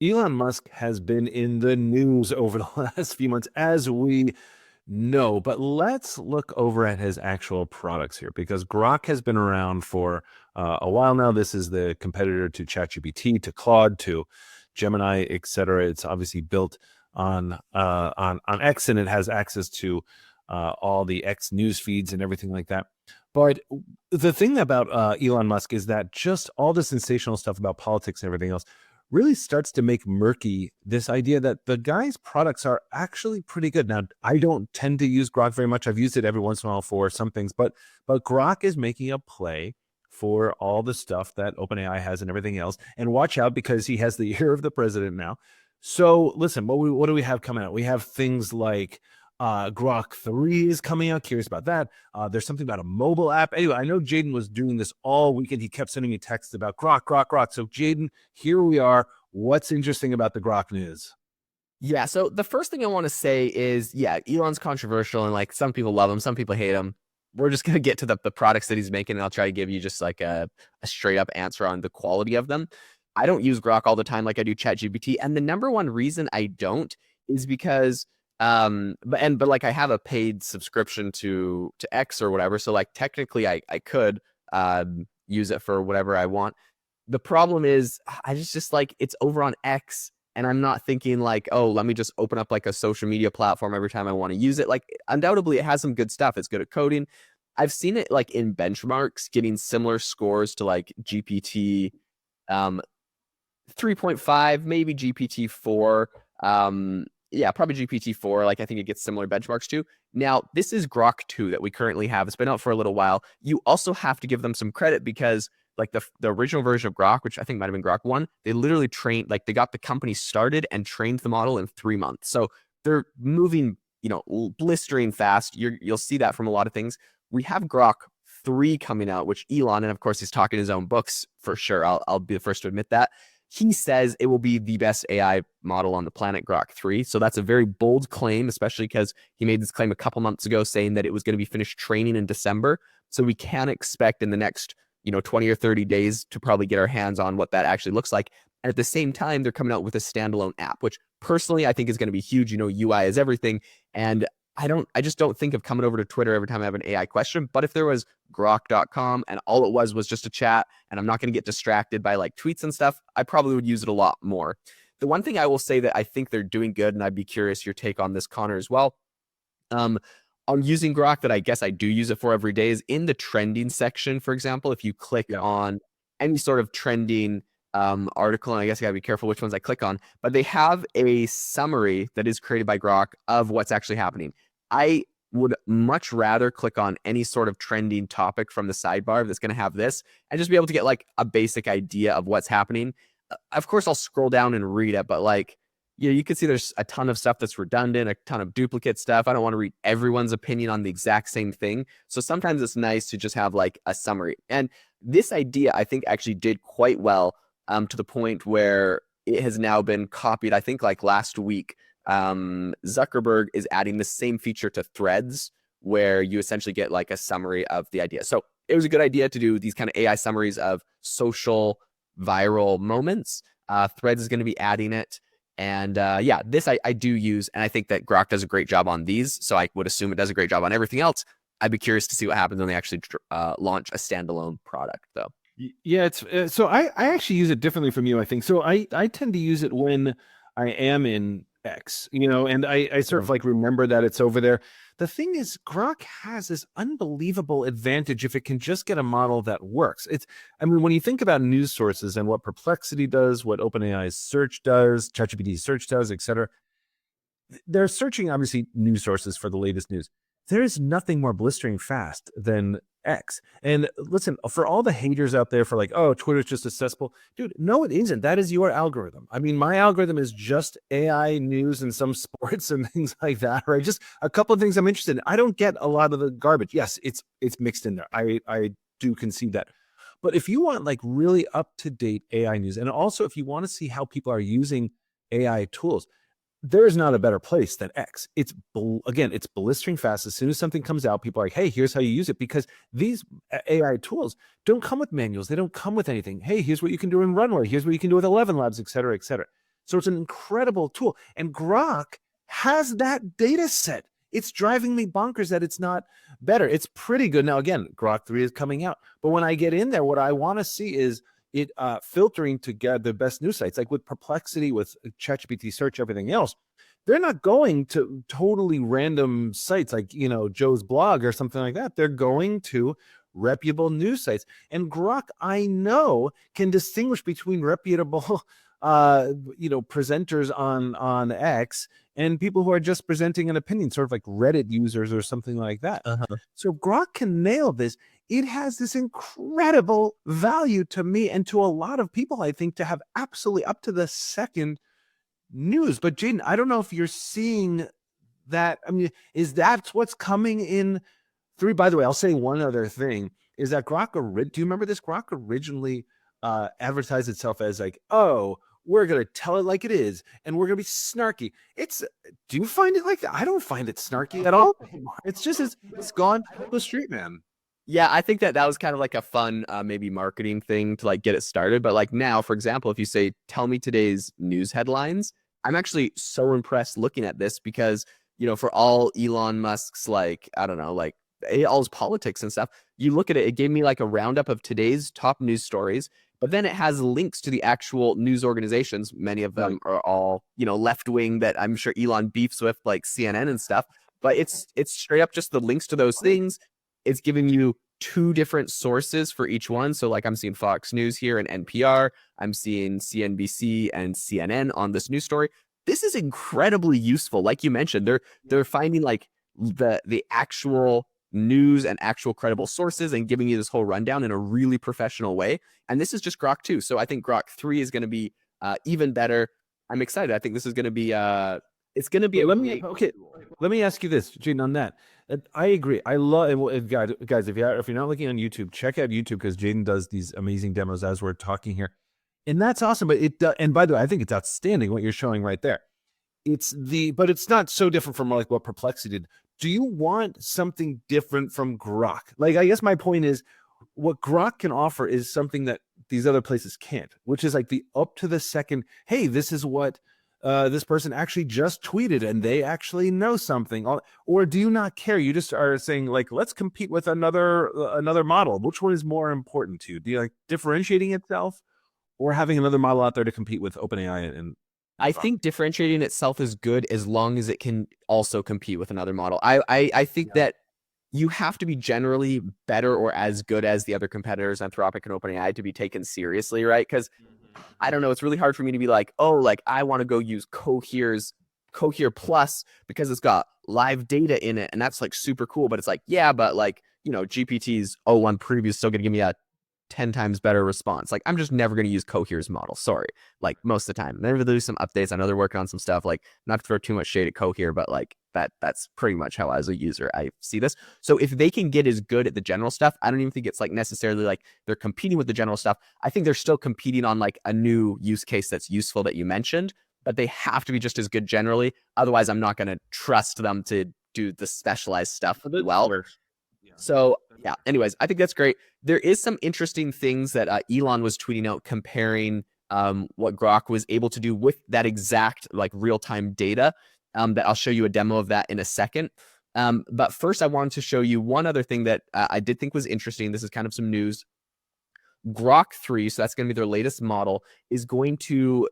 Elon Musk has been in the news over the last few months, as we know. But let's look over at his actual products here, because Grok has been around for a while now. This is the competitor to ChatGPT, to Claude, to Gemini, etc. It's obviously built on X, and it has access to all the X news feeds and everything like that. But the thing about Elon Musk is that just all the sensational stuff about politics and everything else really starts to make murky this idea that the guy's products are actually pretty good. Now, I don't tend to use Grok very much. I've used it every once in a while for some things, but Grok is making a play for all the stuff that OpenAI has and everything else. And watch out, because he has the ear of the president now. So listen, what do we have coming out? We have things like Grok 3 is coming out. Curious about that. There's something about a mobile app. Anyway, I know Jaeden was doing this all weekend. He kept sending me texts about Grok. So Jaeden, here we are. What's interesting about the Grok news? Yeah, so the first thing I want to say is, yeah, Elon's controversial and like some people love him, some people hate him. We're just going to get to the products that he's making, and I'll try to give you just like a straight up answer on the quality of them. I don't use Grok all the time like I do ChatGPT, and the number one reason I don't is because but like I have a paid subscription to X or whatever, so like technically I could use it for whatever I want. The problem is I just like it's over on X, and I'm not thinking like, oh, let me just open up like a social media platform every time I want to use it. Like undoubtedly it has some good stuff. It's good at coding. I've seen it like in benchmarks getting similar scores to like GPT 3.5, maybe GPT-4. Yeah, probably GPT-4. Like I think it gets similar benchmarks to. Now, this is Grok 2 that we currently have. It's been out for a little while. You also have to give them some credit because like the original version of Grok, which I think might have been Grok 1, they literally trained, like they got the company started and trained the model in 3 months. So they're moving, blistering fast. You'll see that from a lot of things. We have Grok 3 coming out, which Elon, and of course he's talking his own books for sure. I'll be the first to admit that. He says it will be the best AI model on the planet, Grok 3. So that's a very bold claim, especially because he made this claim a couple months ago saying that it was going to be finished training in December. So we can expect in the next, 20 or 30 days to probably get our hands on what that actually looks like. And at the same time, they're coming out with a standalone app, which personally I think is going to be huge. UI is everything. And I just don't think of coming over to Twitter every time I have an AI question. But if there was grok.com and all it was just a chat and I'm not going to get distracted by like tweets and stuff, I probably would use it a lot more. The one thing I will say that I think they're doing good, and I'd be curious your take on this, Connor, as well. On using Grok, that I guess I do use it for every day, is in the trending section, for example. If you click on any sort of trending article, and I guess you gotta be careful which ones I click on, but they have a summary that is created by Grok of what's actually happening. I would much rather click on any sort of trending topic from the sidebar that's going to have this and just be able to get like a basic idea of what's happening. Of course, I'll scroll down and read it, but like, you can see there's a ton of stuff that's redundant, a ton of duplicate stuff. I don't want to read everyone's opinion on the exact same thing. So sometimes it's nice to just have like a summary. And this idea, I think, actually did quite well to the point where it has now been copied. I think like last week, Zuckerberg is adding the same feature to Threads, where you essentially get like a summary of the idea. So it was a good idea to do these kind of AI summaries of social viral moments. Threads is going to be adding it. And yeah, this I do use, and I think that Grok does a great job on these. So I would assume it does a great job on everything else. I'd be curious to see what happens when they actually launch a standalone product, though. Yeah, it's so I actually use it differently from you, I think. So I tend to use it when I am in X, and I sort of like remember that it's over there. The thing is, Grok has this unbelievable advantage if it can just get a model that works. I mean, when you think about news sources and what Perplexity does, what OpenAI's search does, ChatGPT search does, etc., they're searching obviously news sources for the latest news. There is nothing more blistering fast than X. And listen, for all the haters out there for like, oh, Twitter's just a cesspool. Dude, no, it isn't. That is your algorithm. I mean, my algorithm is just AI news and some sports and things like that, right? Just a couple of things I'm interested in. I don't get a lot of the garbage. Yes, it's mixed in there. I do concede that. But if you want like really up-to-date AI news, and also if you want to see how people are using AI tools, there is not a better place than X. Again, it's blistering fast. As soon as something comes out, people are like, hey, here's how you use it, because these AI tools don't come with manuals. They don't come with anything. Hey, here's what you can do in Runway. Here's what you can do with 11 Labs, et cetera, et cetera. So it's an incredible tool. And Grok has that data set. It's driving me bonkers that it's not better. It's pretty good. Now, again, Grok 3 is coming out. But when I get in there, what I want to see is it filtering to get the best news sites, like with Perplexity, with ChatGPT search, everything else. They're not going to totally random sites like, Joe's blog or something like that. They're going to reputable news sites. And Grok, I know, can distinguish between reputable presenters on X and people who are just presenting an opinion, sort of like Reddit users or something like that. Uh-huh. So Grok can nail this. It has this incredible value to me and to a lot of people, I think, to have absolutely up to the second news. But Jaeden, I don't know if you're seeing that. I mean, is that what's coming in 3? By the way, I'll say one other thing is that Grok, do you remember this? Grok originally advertised itself as like, oh, we're going to tell it like it is, and we're going to be snarky. Do you find it like that? I don't find it snarky at all. It's just, it's gone to the street, man. Yeah, I think that was kind of like a fun, maybe marketing thing to like get it started. But like now, for example, if you say, tell me today's news headlines, I'm actually so impressed looking at this because, for all Elon Musk's, like, I don't know, like all his politics and stuff, you look at it, it gave me like a roundup of today's top news stories, but then it has links to the actual news organizations. Many of them are all, left wing that I'm sure Elon beefs with, like CNN and stuff. But it's straight up just the links to those things. It's giving you 2 different sources for each one. So like I'm seeing Fox News here and NPR. I'm seeing CNBC and CNN on this news story. This is incredibly useful. Like you mentioned, they're finding like the actual news and actual credible sources and giving you this whole rundown in a really professional way. And this is just Grok 2. So I think Grok 3 is going to be even better. I'm excited. I think this is going to be it's going to be let me ask you this, Jaeden, on that. I agree. I love, guys, if you're not looking on YouTube, check out YouTube because Jaeden does these amazing demos as we're talking here. And that's awesome. But and by the way, I think it's outstanding what you're showing right there. But it's not so different from like what Perplexity did. Do you want something different from Grok? Like, I guess my point is what Grok can offer is something that these other places can't, which is like the up to the second, hey, this is what this person actually just tweeted and they actually know something. Or do you not care? You just are saying like, let's compete with another model. Which one is more important to you? Do you like differentiating itself or having another model out there to compete with OpenAI? And I think differentiating itself is good as long as it can also compete with another model. I think that you have to be generally better or as good as the other competitors, Anthropic and OpenAI, to be taken seriously, right? Because I don't know, it's really hard for me to be like, oh, like I want to go use Cohere Plus because it's got live data in it, and that's like super cool. But it's like, yeah, but like, GPT's O1 preview is still gonna give me a 10 times better response. Like, I'm just never going to use Cohere's model. Sorry. Like, most of the time. Maybe they'll do some updates. I know they're working on some stuff. Like, not to throw too much shade at Cohere, but like that's pretty much how as a user I see this. So if they can get as good at the general stuff, I don't even think it's like necessarily like they're competing with the general stuff. I think they're still competing on like a new use case that's useful that you mentioned, but they have to be just as good generally. Otherwise, I'm not going to trust them to do the specialized stuff well. So yeah, anyways, I think that's great. There is some interesting things that Elon was tweeting out comparing what Grok was able to do with that exact like real-time data that I'll show you a demo of that in a second. But first I wanted to show you one other thing that I did think was interesting. This is kind of some news. Grok 3, so that's going to be their latest model, is going to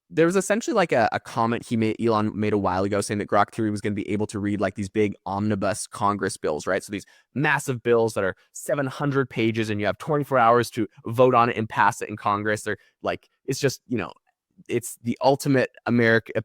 there was essentially like a comment Elon made a while ago saying that Grok 3 was going to be able to read like these big omnibus Congress bills, right? So these massive bills that are 700 pages and you have 24 hours to vote on it and pass it in Congress. They're like, it's just, it's the ultimate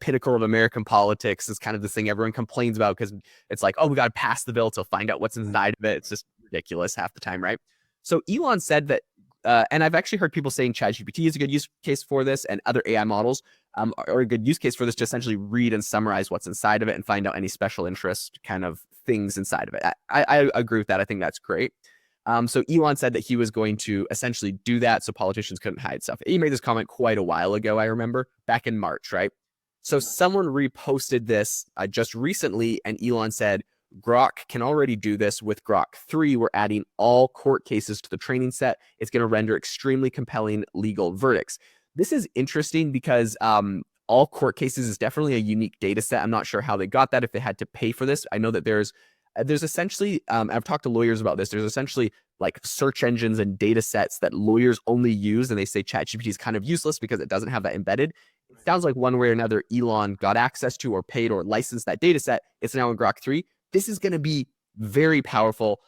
pinnacle of American politics is kind of the thing everyone complains about because it's like, oh, we got to pass the bill to find out what's inside of it. It's just ridiculous half the time, right? So Elon said that and I've actually heard people saying ChatGPT is a good use case for this, and other AI models are a good use case for this to essentially read and summarize what's inside of it and find out any special interest kind of things inside of it. I agree with that. I think that's great. So Elon said that he was going to essentially do that so politicians couldn't hide stuff. He made this comment quite a while ago, I remember, back in March, right? So someone reposted this just recently, and Elon said, Grok can already do this with Grok 3. We're adding all court cases to the training set. It's going to render extremely compelling legal verdicts. This is interesting because all court cases is definitely a unique data set. I'm not sure how they got that, if they had to pay for this. I know that there's essentially, I've talked to lawyers about this. There's essentially like search engines and data sets that lawyers only use, and they say ChatGPT is kind of useless because it doesn't have that embedded. It sounds like one way or another, Elon got access to or paid or licensed that data set. It's now in Grok 3. This is going to be very powerful,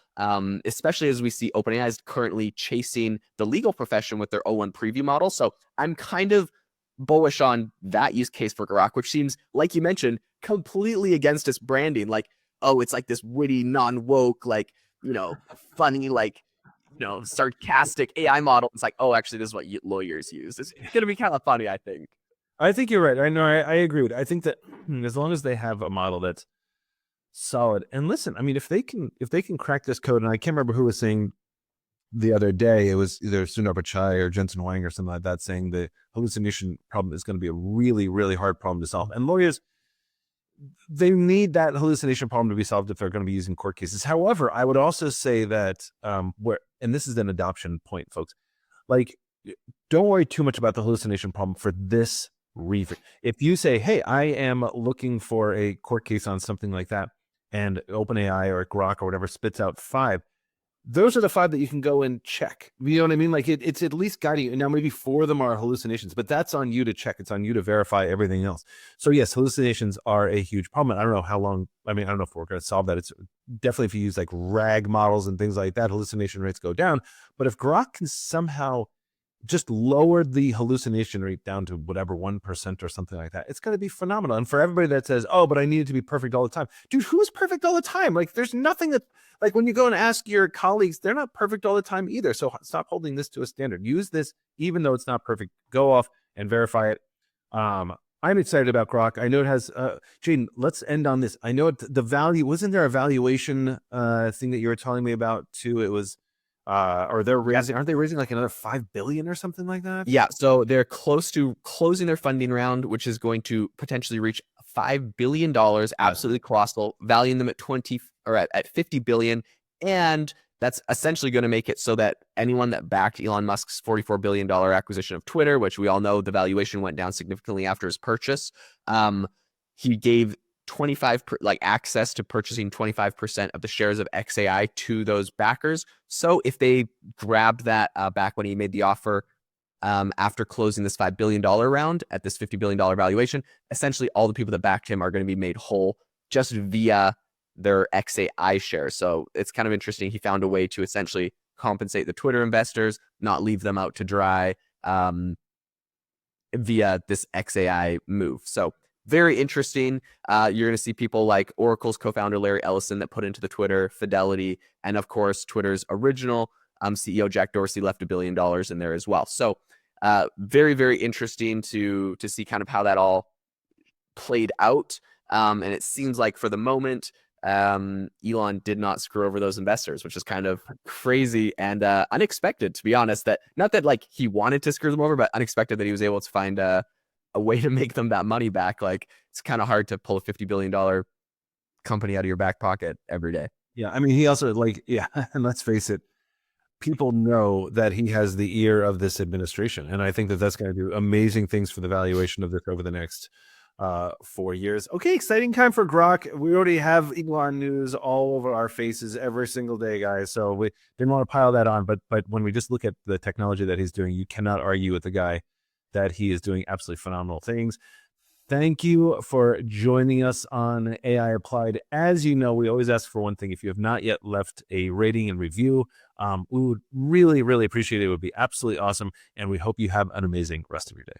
especially as we see OpenAI is currently chasing the legal profession with their O1 preview model. So I'm kind of bullish on that use case for Grok, which seems, like you mentioned, completely against its branding. Like, oh, it's like this witty, non-woke, like, funny, like, sarcastic AI model. It's like, oh, actually, this is what lawyers use. It's going to be kind of funny, I think. I think you're right. I know. I agree with it. I think that as long as they have a model that's solid, and listen, I mean, if they can crack this code, and I can't remember who was saying the other day, it was either Sundar Pichai or Jensen Huang or something like that, saying the hallucination problem is going to be a really, really hard problem to solve. And lawyers, they need that hallucination problem to be solved if they're going to be using court cases. However, I would also say that and this is an adoption point, folks, like, don't worry too much about the hallucination problem for this reason. If you say, hey, I am looking for a court case on something like that, and OpenAI or Grok or whatever spits out 5, those are the 5 that you can go and check. You know what I mean? Like, it's at least guiding you. Now, maybe 4 of them are hallucinations, but that's on you to check. It's on you to verify everything else. So yes, hallucinations are a huge problem. I don't know how long, I don't know if we're going to solve that. It's definitely, if you use like RAG models and things like that, hallucination rates go down. But if Grok can somehow just lower the hallucination rate down to whatever 1% or something like that, it's going to be phenomenal. And for everybody that says, oh, but I need it to be perfect all the time, dude, who's perfect all the time? Like, there's nothing that, like, when you go and ask your colleagues, they're not perfect all the time either. So stop holding this to a standard. Use this even though it's not perfect. Go off and verify it. I'm excited about Grok. I know it has Jaeden, let's end on this. I know the value, wasn't there a valuation thing that you were telling me about too? It was or they're raising, aren't they raising like another 5 billion or something like that? Yeah, so they're close to closing their funding round, which is going to potentially reach $5 billion, absolutely colossal, valuing them at 20 or at 50 billion. And that's essentially going to make it so that anyone that backed Elon Musk's $44 billion acquisition of Twitter, which we all know the valuation went down significantly after his purchase, he gave 25 access to purchasing 25% of the shares of XAI to those backers. So if they grabbed that back when he made the offer after closing this $5 billion round at this $50 billion valuation, essentially all the people that backed him are going to be made whole just via their XAI shares. So it's kind of interesting. He found a way to essentially compensate the Twitter investors, not leave them out to dry via this XAI move. So very interesting. You're going to see people like Oracle's co-founder Larry Ellison that put into the Twitter, Fidelity, and of course Twitter's original CEO Jack Dorsey left $1 billion in there as well. So very, very interesting to see kind of how that all played out. And it seems like for the moment, Elon did not screw over those investors, which is kind of crazy and unexpected, to be honest. That not that like he wanted to screw them over, but unexpected that he was able to find a way to make them that money back. Like, it's kind of hard to pull a $50 billion company out of your back pocket every day. Yeah, I mean, he also, like, yeah, and let's face it, people know that he has the ear of this administration, and I think that that's going to do amazing things for the valuation of this over the next 4 years. Okay, exciting time for Grok. We already have Elon news all over our faces every single day, guys. So we didn't want to pile that on, but when we just look at the technology that he's doing, you cannot argue with the guy that he is doing absolutely phenomenal things. Thank you for joining us on AI Applied. As you know, we always ask for one thing. If you have not yet left a rating and review, we would really, really appreciate it. It would be absolutely awesome. And we hope you have an amazing rest of your day.